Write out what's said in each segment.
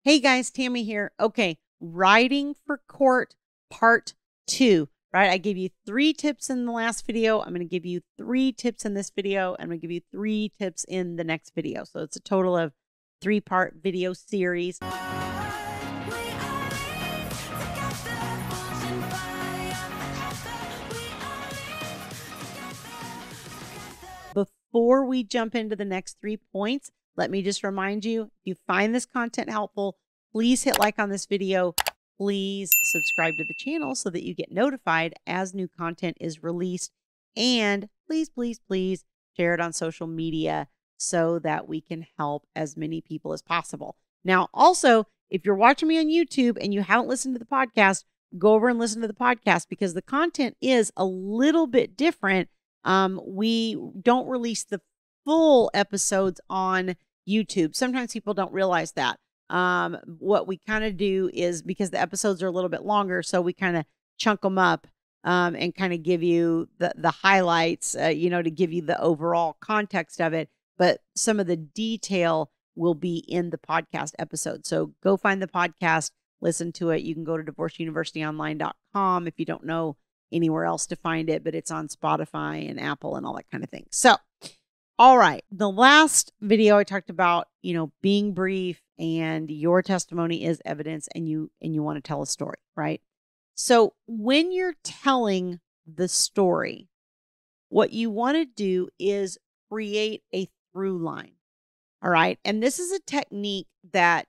Hey guys, Tammy here. Okay, writing for court part 2, right? I gave you 3 tips in the last video. I'm going to give you 3 tips in this video. I'm going to give you 3 tips in the next video. So it's a total of 3-part video series. Before we jump into the next 3 points, let me just remind you, if you find this content helpful, please hit like on this video. Please subscribe to the channel so that you get notified as new content is released. And please, please, please share it on social media so that we can help as many people as possible. Now, also, if you're watching me on YouTube and you haven't listened to the podcast, go over and listen to the podcast because the content is a little bit different. We don't release the full episodes on YouTube. Sometimes people don't realize that. What we kind of do is, because the episodes are a little bit longer, so we kind of chunk them up and kind of give you the highlights, to give you the overall context of it. But some of the detail will be in the podcast episode. So go find the podcast, listen to it. You can go to divorceuniversityonline.com if you don't know anywhere else to find it, but it's on Spotify and Apple and all that kind of thing. So, all right. The last video I talked about, being brief and your testimony is evidence and you want to tell a story, right? So when you're telling the story, what you want to do is create a through line. All right. And this is a technique that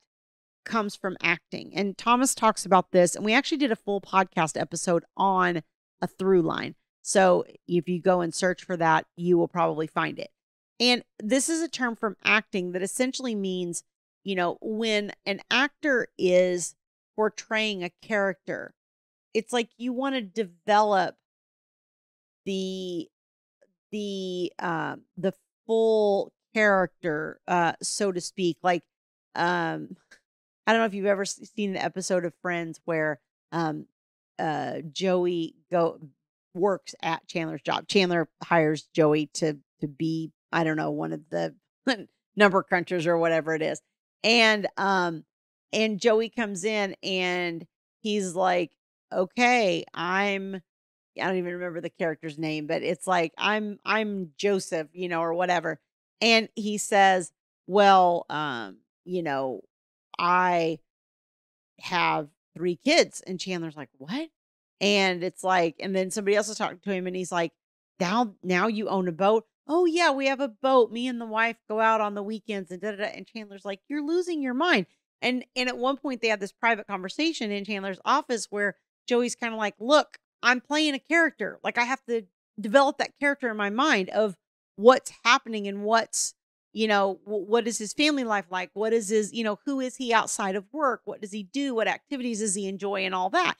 comes from acting. And Thomas talks about this. And we actually did a full podcast episode on a through line. So if you go and search for that, you will probably find it. And this is a term from acting that essentially means, when an actor is portraying a character, it's like you want to develop the full character, so to speak. Like, I don't know if you've ever seen an episode of Friends where Joey works at Chandler's job. Chandler hires Joey to be, I don't know, one of the number crunchers or whatever it is. And Joey comes in and he's like, okay, I don't even remember the character's name, but it's like, I'm Joseph, or whatever. And he says, well, I have 3 kids. And Chandler's like, what? And it's like, and then somebody else is talking to him and he's like, now you own a boat. Oh yeah, we have a boat. Me and the wife go out on the weekends and da-da-da. And Chandler's like, you're losing your mind. And at one point they have this private conversation in Chandler's office where Joey's kind of like, look, I'm playing a character. Like I have to develop that character in my mind of what's happening and what's, what is his family life like? What is his, who is he outside of work? What does he do? What activities does he enjoy and all that?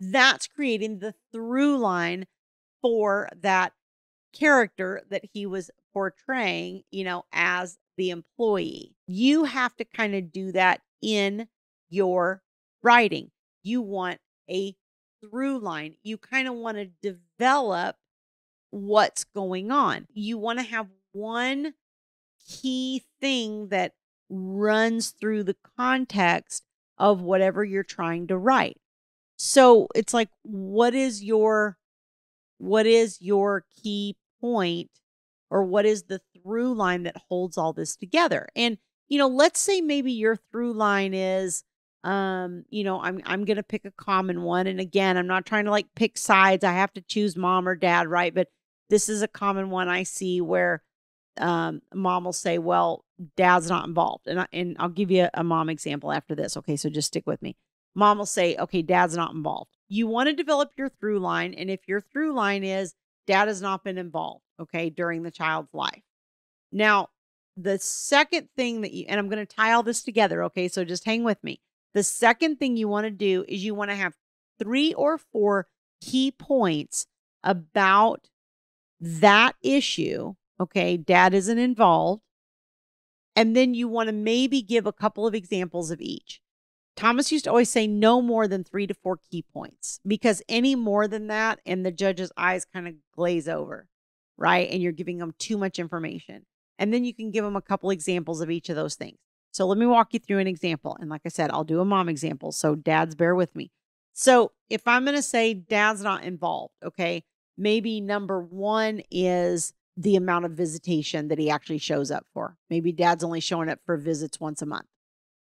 That's creating the through line for that character that he was portraying, as the employee. You have to kind of do that in your writing. You want a through line. You kind of want to develop what's going on. You want to have one key thing that runs through the context of whatever you're trying to write. So it's like, what is your key point, or what is the through line that holds all this together? And, let's say maybe your through line is, I'm going to pick a common one. And again, I'm not trying to like pick sides. I have to choose mom or dad, right? But this is a common one I see where mom will say, well, dad's not involved. And I'll give you a mom example after this. Okay, so just stick with me. Mom will say, okay, dad's not involved. You want to develop your through line. And if your through line is dad has not been involved, okay, during the child's life. Now, the second thing and I'm going to tie all this together, okay, so just hang with me. The second thing you want to do is you want to have 3 or 4 key points about that issue, okay, dad isn't involved. And then you want to maybe give a couple of examples of each. Thomas used to always say no more than 3 to 4 key points, because any more than that and the judge's eyes kind of glaze over, right? And you're giving them too much information. And then you can give them a couple examples of each of those things. So let me walk you through an example. And like I said, I'll do a mom example. So dads, bear with me. So if I'm going to say dad's not involved, okay, maybe number one is the amount of visitation that he actually shows up for. Maybe dad's only showing up for visits once a month.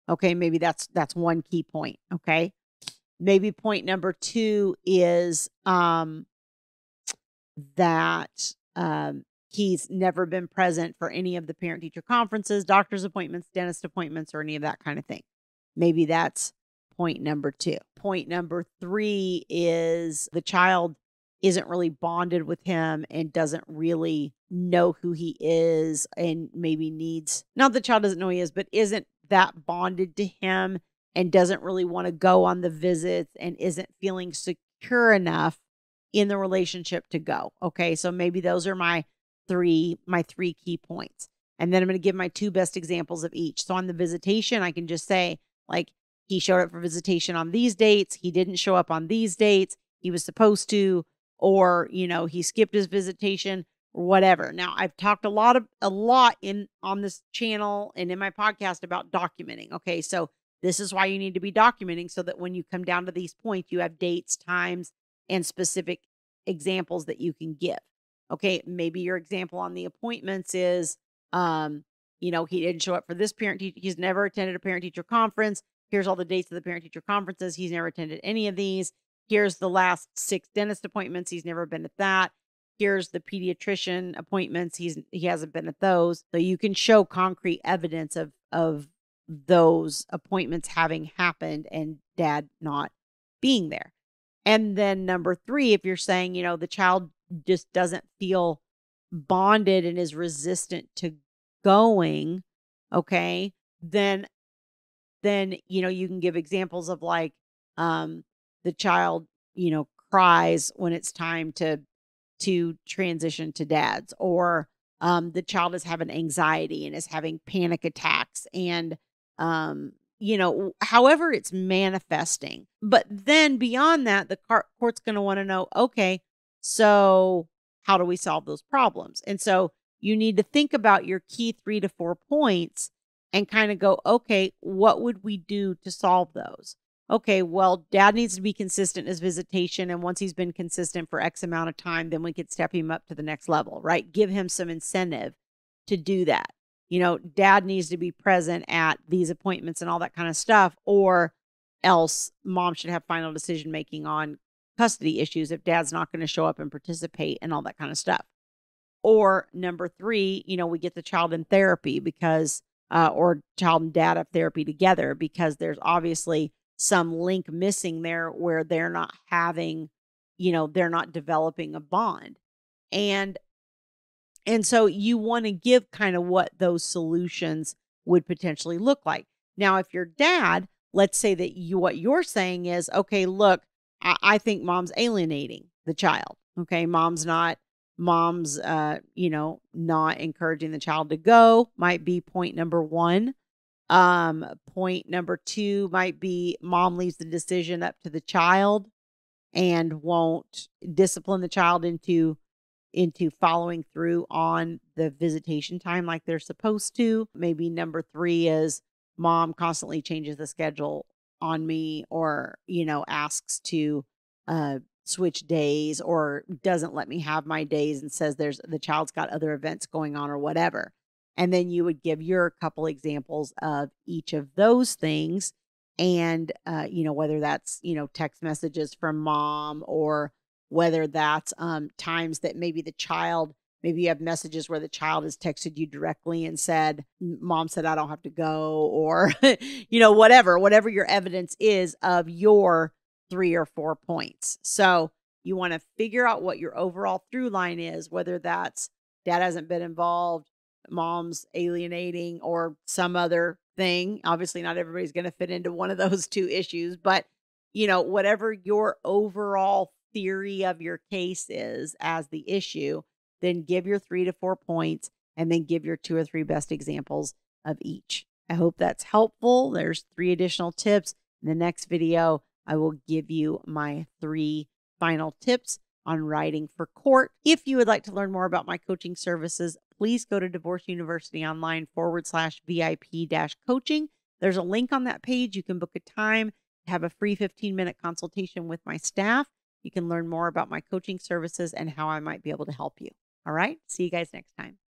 Okay, maybe that's one key point. Okay. Maybe point number two is that he's never been present for any of the parent-teacher conferences, doctor's appointments, dentist appointments, or any of that kind of thing. Maybe that's point number two. Point number three is the child isn't really bonded with him and doesn't really know who he is, and maybe needs, not the child doesn't know who he is, but isn't that bonded to him and doesn't really want to go on the visits and isn't feeling secure enough in the relationship to go. Okay. So maybe those are my three key points. And then I'm going to give my two best examples of each. So on the visitation, I can just say, like, he showed up for visitation on these dates. He didn't show up on these dates. He was supposed to, or, he skipped his visitation or whatever. Now, I've talked a lot on this channel and in my podcast about documenting. Okay. So this is why you need to be documenting, so that when you come down to these points, you have dates, times, and specific examples that you can give. Okay. Maybe your example on the appointments is, he didn't show up for this parent-teacher. He's never attended a parent-teacher conference. Here's all the dates of the parent-teacher conferences. He's never attended any of these. Here's the last 6 dentist appointments. He's never been at that. Here's the pediatrician appointments. He hasn't been at those. So you can show concrete evidence of those appointments having happened and dad not being there. And then number 3, if you're saying, the child just doesn't feel bonded and is resistant to going, okay, then you can give examples of, like, the child, cries when it's time to transition to dad's, or the child is having anxiety and is having panic attacks, and however it's manifesting. But then beyond that, the court's going to want to know, okay, so how do we solve those problems? And so you need to think about your key 3 to 4 points and kind of go, okay, what would we do to solve those? Okay, well, dad needs to be consistent in his visitation. And once he's been consistent for X amount of time, then we could step him up to the next level, right? Give him some incentive to do that. Dad needs to be present at these appointments and all that kind of stuff, or else mom should have final decision making on custody issues if dad's not going to show up and participate and all that kind of stuff. Or number 3, we get the child in therapy because, or child and dad have therapy together, because there's obviously some link missing there where they're not having, they're not developing a bond. And so you want to give kind of what those solutions would potentially look like. Now, if you're dad, let's say that what you're saying is, okay, look, I think mom's alienating the child. Okay. Mom's not encouraging the child to go, might be point number 1. Point number 2 might be mom leaves the decision up to the child and won't discipline the child into following through on the visitation time like they're supposed to. Maybe number 3 is mom constantly changes the schedule on me, or, asks to switch days, or doesn't let me have my days and says the child's got other events going on or whatever. And then you would give your couple examples of each of those things. And, whether that's, text messages from mom, or whether that's times that maybe maybe you have messages where the child has texted you directly and said, mom said I don't have to go, or, whatever your evidence is of your 3 or 4 points. So you want to figure out what your overall through line is, whether that's dad hasn't been involved, mom's alienating, or some other thing. Obviously, not everybody's going to fit into one of those 2 issues, but, whatever your overall theory of your case is as the issue, then give your 3 to 4 points, and then give your 2 or 3 best examples of each. I hope that's helpful. There's 3 additional tips. In the next video, I will give you my 3 final tips on writing for court. If you would like to learn more about my coaching services, please go to Divorce University Online /VIP-coaching. There's a link on that page. You can book a time, have a free 15-minute consultation with my staff. You can learn more about my coaching services and how I might be able to help you. All right. See you guys next time.